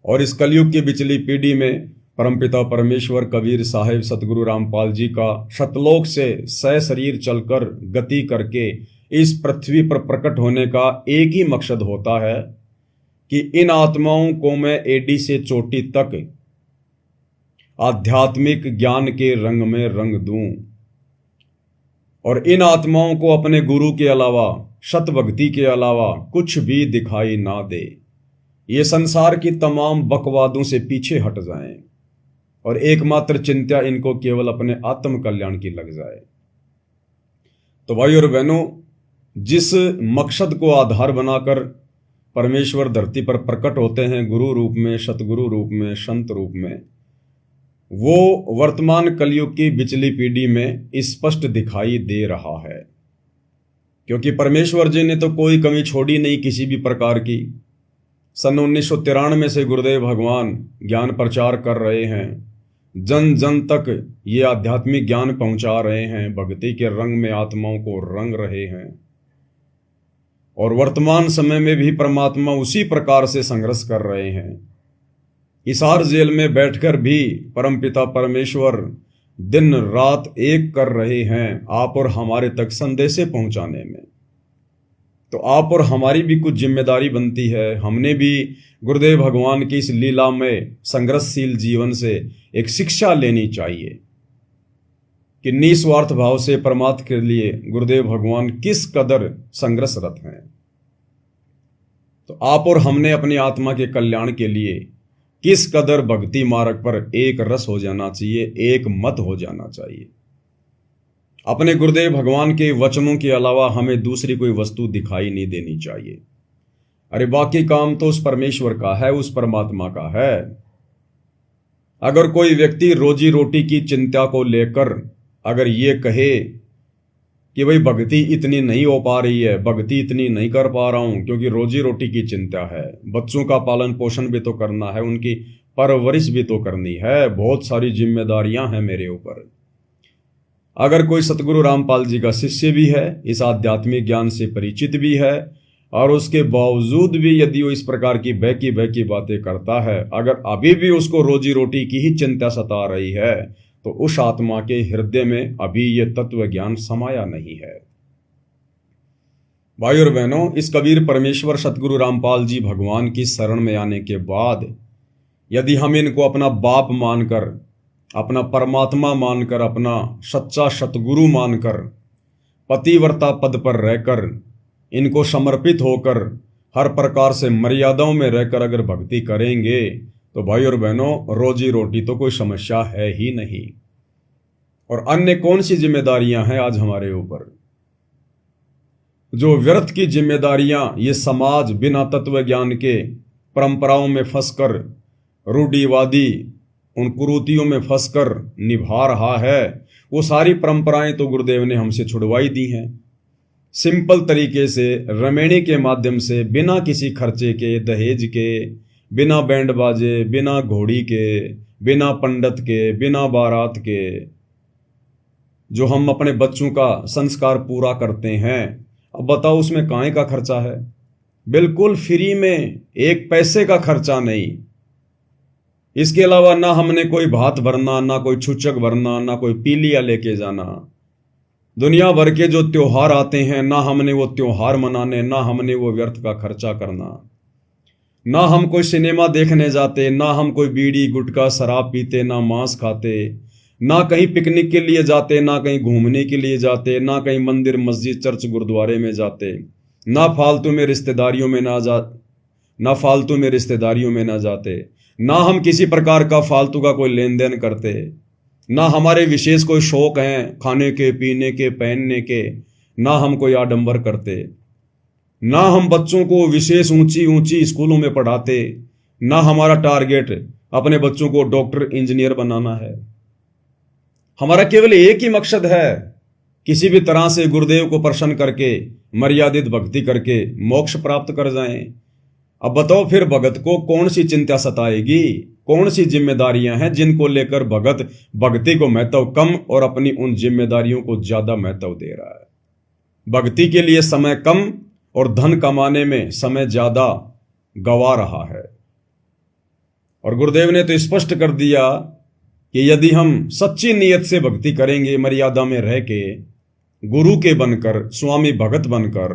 और इस कलयुग की बिचली पीढ़ी में परमपिता परमेश्वर कबीर साहिब सतगुरु रामपाल जी का शतलोक से सशरीर चलकर गति करके इस पृथ्वी पर प्रकट होने का एक ही मकसद होता है कि इन आत्माओं को मैं एडी से चोटी तक आध्यात्मिक ज्ञान के रंग में रंग दूं और इन आत्माओं को अपने गुरु के अलावा, सत भक्ति के अलावा कुछ भी दिखाई ना दे। ये संसार की तमाम बकवादों से पीछे हट जाएं और एकमात्र चिंता इनको केवल अपने आत्म कल्याण की लग जाए। तो भाई और बहनों, जिस मकसद को आधार बनाकर परमेश्वर धरती पर प्रकट होते हैं गुरु रूप में, सतगुरु रूप में, संत रूप में, वो वर्तमान कलयुग की बिचली पीढ़ी में स्पष्ट दिखाई दे रहा है। क्योंकि परमेश्वर जी ने तो कोई कमी छोड़ी नहीं किसी भी प्रकार की। सन 1993 से गुरुदेव भगवान ज्ञान प्रचार कर रहे हैं, जन जन तक ये आध्यात्मिक ज्ञान पहुंचा रहे हैं, भक्ति के रंग में आत्माओं को रंग रहे हैं और वर्तमान समय में भी परमात्मा उसी प्रकार से संघर्ष कर रहे हैं। हिसार जेल में बैठकर भी परमपिता परमेश्वर दिन रात एक कर रहे हैं आप और हमारे तक संदेशे पहुंचाने में। तो आप और हमारी भी कुछ जिम्मेदारी बनती है। हमने भी गुरुदेव भगवान की इस लीला में संघर्षशील जीवन से एक शिक्षा लेनी चाहिए कि निस्वार्थ भाव से परमात्मा के लिए गुरुदेव भगवान किस कदर संघर्षरत हैं। तो आप और हमने अपनी आत्मा के कल्याण के लिए किस कदर भक्ति मार्ग पर एक रस हो जाना चाहिए, एक मत हो जाना चाहिए। अपने गुरुदेव भगवान के वचनों के अलावा हमें दूसरी कोई वस्तु दिखाई नहीं देनी चाहिए। अरे बाकी काम तो उस परमेश्वर का है, उस परमात्मा का है। अगर कोई व्यक्ति रोजी रोटी की चिंता को लेकर अगर ये कहे कि भाई भक्ति इतनी नहीं हो पा रही है, भक्ति इतनी नहीं कर पा रहा हूं क्योंकि रोजी रोटी की चिंता है, बच्चों का पालन पोषण भी तो करना है, उनकी परवरिश भी तो करनी है, बहुत सारी जिम्मेदारियां हैं मेरे ऊपर। अगर कोई सतगुरु रामपाल जी का शिष्य भी है, इस आध्यात्मिक ज्ञान से परिचित भी है और उसके बावजूद भी यदि वो इस प्रकार की बहकी बातें करता है, अगर अभी भी उसको रोजी रोटी की ही चिंता सता रही है, तो उस आत्मा के हृदय में अभी यह तत्व ज्ञान समाया नहीं है। भाई और बहनों, इस कबीर परमेश्वर सतगुरु रामपाल जी भगवान की शरण में आने के बाद यदि हम इनको अपना बाप मानकर, अपना परमात्मा मानकर, अपना सच्चा सतगुरु मानकर, पतिव्रता पद पर रहकर, इनको समर्पित होकर, हर प्रकार से मर्यादाओं में रहकर अगर भक्ति करेंगे तो भाई और बहनों, रोजी रोटी तो कोई समस्या है ही नहीं। और अन्य कौन सी जिम्मेदारियां हैं आज हमारे ऊपर? जो व्यर्थ की जिम्मेदारियां ये समाज बिना तत्व ज्ञान के परंपराओं में फंसकर, रूढ़िवादी उन कुरीतियों में फंसकर निभा रहा है, वो सारी परंपराएं तो गुरुदेव ने हमसे छुड़वाई दी हैं। सिंपल तरीके से रमेणी के माध्यम से, बिना किसी खर्चे के, दहेज के, बिना बैंड बाजे, बिना घोड़ी के, बिना पंडित के, बिना बारात के, जो हम अपने बच्चों का संस्कार पूरा करते हैं, अब बताओ उसमें काहे का खर्चा है? बिल्कुल फ्री में, एक पैसे का खर्चा नहीं। इसके अलावा ना हमने कोई भात भरना, ना कोई छूचक भरना, ना कोई पीलिया लेके जाना। दुनिया भर के जो त्योहार आते हैं, ना हमने वो त्योहार मनाने, ना हमने वो व्यर्थ का खर्चा करना। ना हम कोई सिनेमा देखने जाते, ना हम कोई बीड़ी गुटखा शराब पीते, ना मांस खाते, ना कहीं पिकनिक के लिए जाते, ना कहीं घूमने के लिए जाते, ना कहीं मंदिर मस्जिद चर्च गुरुद्वारे में जाते, ना फालतू में रिश्तेदारियों में ना जाते, ना हम किसी प्रकार का फालतू का कोई लेन देन करते, ना हमारे विशेष कोई शौक हैं खाने के, पीने के, पहनने के, ना हम कोई आडंबर करते, ना हम बच्चों को विशेष ऊंची ऊंची स्कूलों में पढ़ाते, ना हमारा टारगेट अपने बच्चों को डॉक्टर इंजीनियर बनाना है। हमारा केवल एक ही मकसद है, किसी भी तरह से गुरुदेव को प्रसन्न करके, मर्यादित भक्ति करके मोक्ष प्राप्त कर जाएं। अब बताओ फिर भगत को कौन सी चिंता सताएगी, कौन सी जिम्मेदारियां हैं जिनको लेकर भगत भक्ति को महत्व कम और अपनी उन जिम्मेदारियों को ज्यादा महत्व दे रहा है। भक्ति के लिए समय कम और धन कमाने में समय ज्यादा गवा रहा है। और गुरुदेव ने तो स्पष्ट कर दिया कि यदि हम सच्ची नीयत से भक्ति करेंगे, मर्यादा में रह के, गुरु के बनकर, स्वामी भगत बनकर,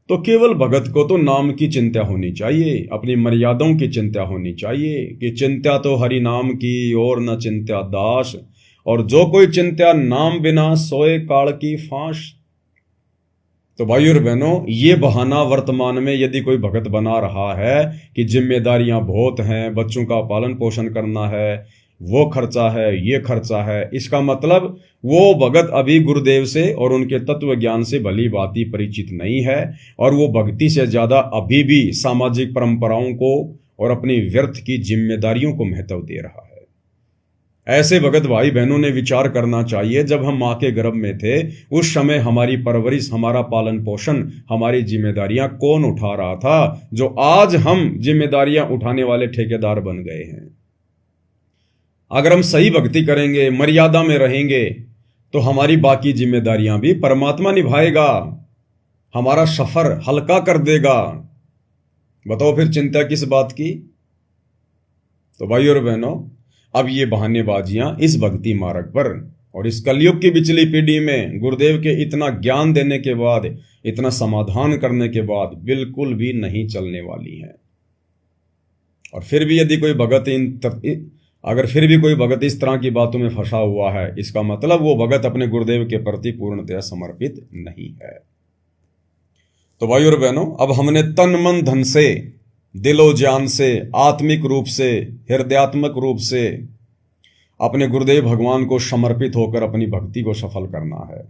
तो केवल भगत को तो नाम की चिंता होनी चाहिए, अपनी मर्यादाओं की चिंता होनी चाहिए कि चिंता तो हरि नाम की और न चिंता दास, और जो कोई चिंता नाम बिना सोए काल की फांस। तो भाइयों और बहनों, ये बहाना वर्तमान में यदि कोई भगत बना रहा है कि जिम्मेदारियां बहुत हैं, बच्चों का पालन पोषण करना है, वो खर्चा है, ये खर्चा है, इसका मतलब वो भगत अभी गुरुदेव से और उनके तत्व ज्ञान से भली भांति परिचित नहीं है, और वो भक्ति से ज्यादा अभी भी सामाजिक परंपराओं को और अपनी व्यर्थ की जिम्मेदारियों को महत्व दे रहा है। ऐसे भगत भाई बहनों ने विचार करना चाहिए, जब हम माँ के गर्भ में थे उस समय हमारी परवरिश, हमारा पालन पोषण, हमारी जिम्मेदारियां कौन उठा रहा था, जो आज हम जिम्मेदारियां उठाने वाले ठेकेदार बन गए हैं। अगर हम सही भक्ति करेंगे, मर्यादा में रहेंगे, तो हमारी बाकी जिम्मेदारियां भी परमात्मा निभाएगा, हमारा सफर हल्का कर देगा। बताओ फिर चिंता किस बात की। तो भाइयों और बहनों, अब ये बहानेबाजियां इस भक्ति मार्ग पर और इस कलयुग की बिचली पीढ़ी में गुरुदेव के इतना ज्ञान देने के बाद, इतना समाधान करने के बाद बिल्कुल भी नहीं चलने वाली हैं। और फिर भी यदि कोई भगत अगर फिर भी कोई भगत इस तरह की बातों में फंसा हुआ है, इसका मतलब वो भगत अपने गुरुदेव के प्रति पूर्णतया समर्पित नहीं है। तो भाइयों और बहनों, अब हमने तन मन धन से, दिलो जान से, आत्मिक रूप से, हृदयात्मक रूप से अपने गुरुदेव भगवान को समर्पित होकर अपनी भक्ति को सफल करना है।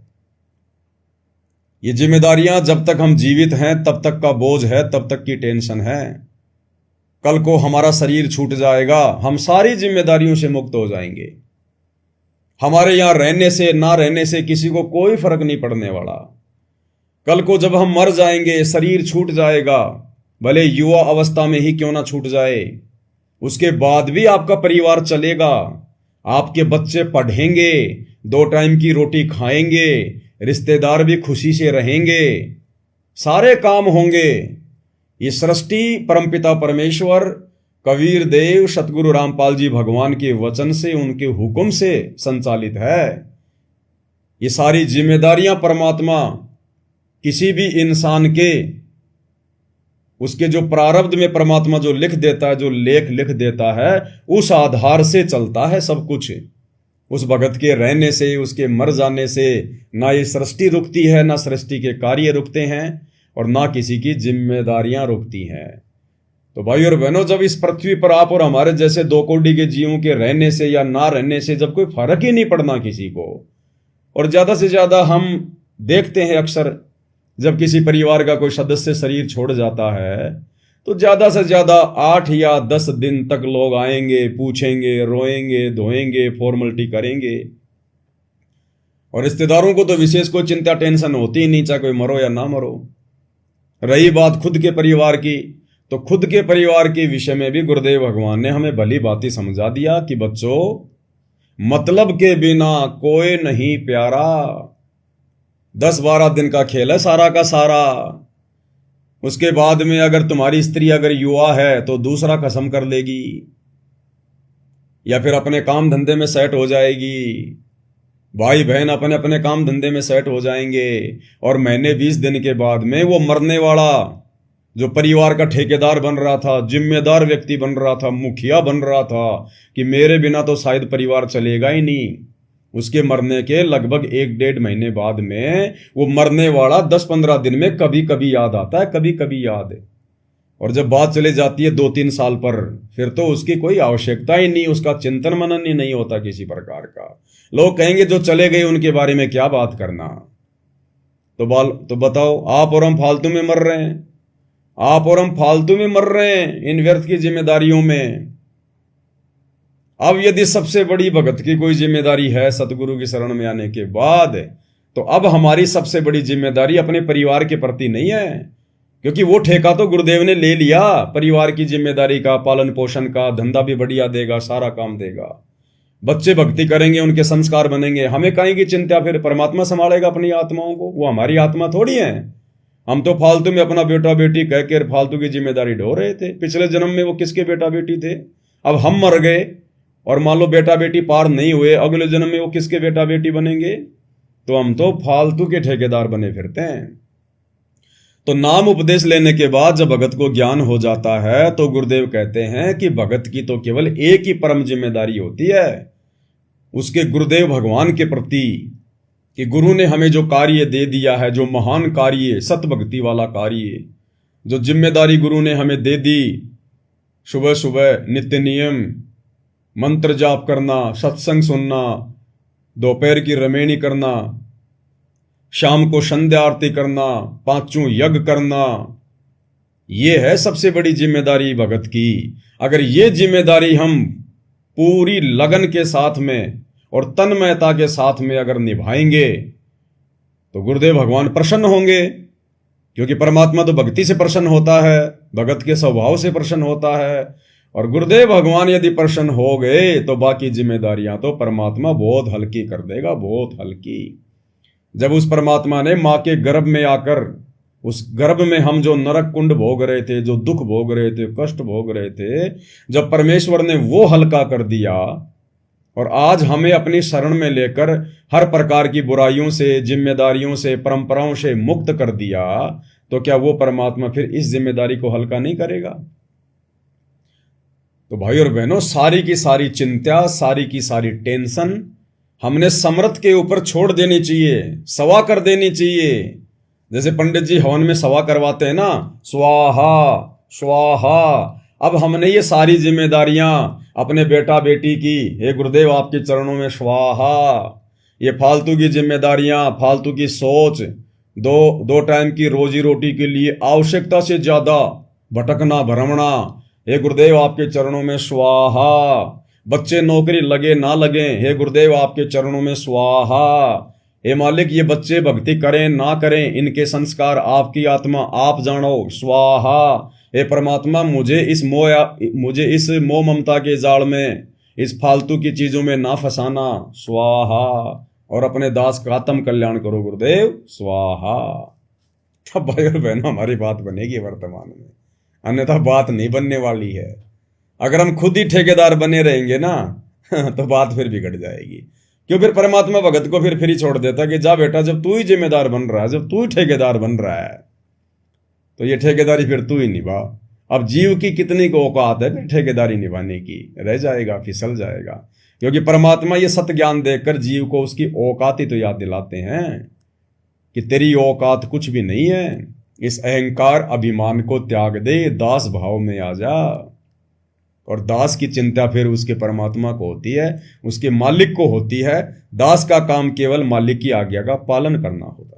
ये जिम्मेदारियां जब तक हम जीवित हैं तब तक का बोझ है, तब तक की टेंशन है। कल को हमारा शरीर छूट जाएगा, हम सारी जिम्मेदारियों से मुक्त हो जाएंगे। हमारे यहां रहने से ना रहने से किसी को कोई फर्क नहीं पड़ने वाला। कल को जब हम मर जाएंगे, शरीर छूट जाएगा, भले युवा अवस्था में ही क्यों ना छूट जाए, उसके बाद भी आपका परिवार चलेगा, आपके बच्चे पढ़ेंगे, 2 टाइम की रोटी खाएंगे, रिश्तेदार भी खुशी से रहेंगे, सारे काम होंगे। ये सृष्टि परमपिता परमेश्वर, कबीर देव, सतगुरु रामपाल जी भगवान के वचन से, उनके हुक्म से संचालित है। ये सारी जिम्मेदारियां परमात्मा किसी भी इंसान के, उसके जो प्रारब्ध में परमात्मा जो लिख देता है, जो लेख लिख देता है, उस आधार से चलता है सब कुछ। उस भगत के रहने से, उसके मर जाने से ना ये सृष्टि रुकती है, ना सृष्टि के कार्य रुकते हैं, और ना किसी की जिम्मेदारियां रुकती हैं। तो भाइयों और बहनों, जब इस पृथ्वी पर आप और हमारे जैसे 2 कोटि के जीवों के रहने से या ना रहने से जब कोई फर्क ही नहीं पड़ना किसी को, और ज्यादा से ज्यादा हम देखते हैं अक्सर जब किसी परिवार का कोई सदस्य शरीर छोड़ जाता है, तो ज्यादा से ज्यादा 8 या 10 दिन तक लोग आएंगे, पूछेंगे, रोएंगे, धोएंगे, फॉर्मेलिटी करेंगे। और रिश्तेदारों को तो विशेष कोई चिंता टेंशन होती ही नहीं, चाहे कोई मरो या ना मरो। रही बात खुद के परिवार की, तो खुद के परिवार के विषय में भी गुरुदेव भगवान ने हमें भली भांति समझा दिया कि बच्चों, मतलब के बिना कोई नहीं प्यारा। 10-12 दिन का खेल है सारा का सारा। उसके बाद में अगर तुम्हारी स्त्री अगर युवा है तो दूसरा कसम कर लेगी, या फिर अपने काम धंधे में सेट हो जाएगी, भाई बहन अपने अपने काम धंधे में सेट हो जाएंगे, और महीने 20 दिन के बाद में वो मरने वाला जो परिवार का ठेकेदार बन रहा था, जिम्मेदार व्यक्ति बन रहा था, मुखिया बन रहा था कि मेरे बिना तो शायद परिवार चलेगा ही नहीं, उसके मरने के लगभग 1-1.5 महीने बाद में वो मरने वाला 10-15 दिन में कभी कभी याद आता है, कभी कभी याद है। और जब बात चले जाती है 2-3 साल पर, फिर तो उसकी कोई आवश्यकता ही नहीं, उसका चिंतन मनन ही नहीं होता किसी प्रकार का। लोग कहेंगे जो चले गए उनके बारे में क्या बात करना। तो बताओ, आप और हम फालतू में मर रहे हैं, आप और हम फालतू में मर रहे हैं इन व्यर्थ की जिम्मेदारियों में। अब यदि सबसे बड़ी भगत की कोई जिम्मेदारी है सतगुरु की शरण में आने के बाद, तो अब हमारी सबसे बड़ी जिम्मेदारी अपने परिवार के प्रति नहीं है, क्योंकि वो ठेका तो गुरुदेव ने ले लिया परिवार की जिम्मेदारी का, पालन पोषण का, धंधा भी बढ़िया देगा, सारा काम देगा, बच्चे भक्ति करेंगे, उनके संस्कार बनेंगे, हमें काहे की चिंता। फिर परमात्मा संभालेगा अपनी आत्माओं को, वो हमारी आत्मा थोड़ी है। हम तो फालतू में अपना बेटा बेटी कह के फालतू की जिम्मेदारी ढो रहे थे। पिछले जन्म में वो किसके बेटा बेटी थे? अब हम मर गए और मान लो बेटा बेटी पार नहीं हुए, अगले जन्म में वो किसके बेटा बेटी बनेंगे? तो हम तो फालतू के ठेकेदार बने फिरते हैं। तो नाम उपदेश लेने के बाद जब भगत को ज्ञान हो जाता है तो गुरुदेव कहते हैं कि भगत की तो केवल एक ही परम जिम्मेदारी होती है, उसके गुरुदेव भगवान के प्रति, कि गुरु ने हमें जो कार्य दे दिया है, जो महान कार्य, सत भक्ति वाला कार्य, जो जिम्मेदारी गुरु ने हमें दे दी, सुबह सुबह नित्य नियम मंत्र जाप करना, सत्संग सुनना, दोपहर की रमेणी करना, शाम को संध्या आरती करना, पांचों यज्ञ करना, ये है सबसे बड़ी जिम्मेदारी भगत की। अगर ये जिम्मेदारी हम पूरी लगन के साथ में और तन्मयता के साथ में अगर निभाएंगे तो गुरुदेव भगवान प्रसन्न होंगे, क्योंकि परमात्मा तो भक्ति से प्रसन्न होता है, भगत के स्वभाव से प्रसन्न होता है। और गुरुदेव भगवान यदि प्रसन्न हो गए तो बाकी जिम्मेदारियां तो परमात्मा बहुत हल्की कर देगा, बहुत हल्की। जब उस परमात्मा ने माँ के गर्भ में आकर, उस गर्भ में हम जो नरक कुंड भोग रहे थे, जो दुख भोग रहे थे, कष्ट भोग रहे थे, जब परमेश्वर ने वो हल्का कर दिया और आज हमें अपनी शरण में लेकर हर प्रकार की बुराइयों से, जिम्मेदारियों से, परंपराओं से मुक्त कर दिया, तो क्या वो परमात्मा फिर इस जिम्मेदारी को हल्का नहीं करेगा? तो भाई और बहनों, सारी की सारी चिंता, सारी की सारी टेंशन हमने समर्थ के ऊपर छोड़ देनी चाहिए, सवा कर देनी चाहिए। जैसे पंडित जी हवन में सवा करवाते हैं ना, स्वाहा स्वाहा। अब हमने ये सारी जिम्मेदारियां अपने बेटा बेटी की, हे गुरुदेव आपके चरणों में स्वाहा। ये फालतू की जिम्मेदारियां, फालतू की सोच, दो टाइम की रोजी रोटी के लिए आवश्यकता से ज्यादा भटकना भ्रमणा, हे गुरुदेव आपके चरणों में स्वाहा। बच्चे नौकरी लगे ना लगे, हे गुरुदेव आपके चरणों में स्वाहा। हे मालिक, ये बच्चे भक्ति करें ना करें, इनके संस्कार आपकी आत्मा आप जानो, स्वाहा। हे परमात्मा, मुझे इस मोह ममता के जाल में, इस फालतू की चीजों में ना फंसाना, स्वाहा। और अपने दास का आत्म कल्याण करो गुरुदेव, स्वाहा। तब भाई और बहनों हमारी बात बनेगी वर्तमान में, अन्यथा बात नहीं बनने वाली है। अगर हम खुद ही ठेकेदार बने रहेंगे ना तो बात फिर बिगड़ जाएगी। क्यों? फिर परमात्मा भगत को फिर फ्री छोड़ देता कि जा बेटा, जब तू ही जिम्मेदार बन रहा है, जब तू ही ठेकेदार बन रहा है, तो ये ठेकेदारी फिर तू ही निभा। अब जीव की कितनी को औकात है ठेकेदारी निभाने की? रह जाएगा, फिसल जाएगा। क्योंकि परमात्मा ये सत्य ज्ञान देकर जीव को उसकी औकात ही तो याद दिलाते हैं कि तेरी औकात कुछ भी नहीं है। इस अहंकार अभिमान को त्याग दे, दास भाव में आ जा। और दास की चिंता फिर उसके परमात्मा को होती है, उसके मालिक को होती है। दास का काम केवल मालिक की आज्ञा का पालन करना होता है।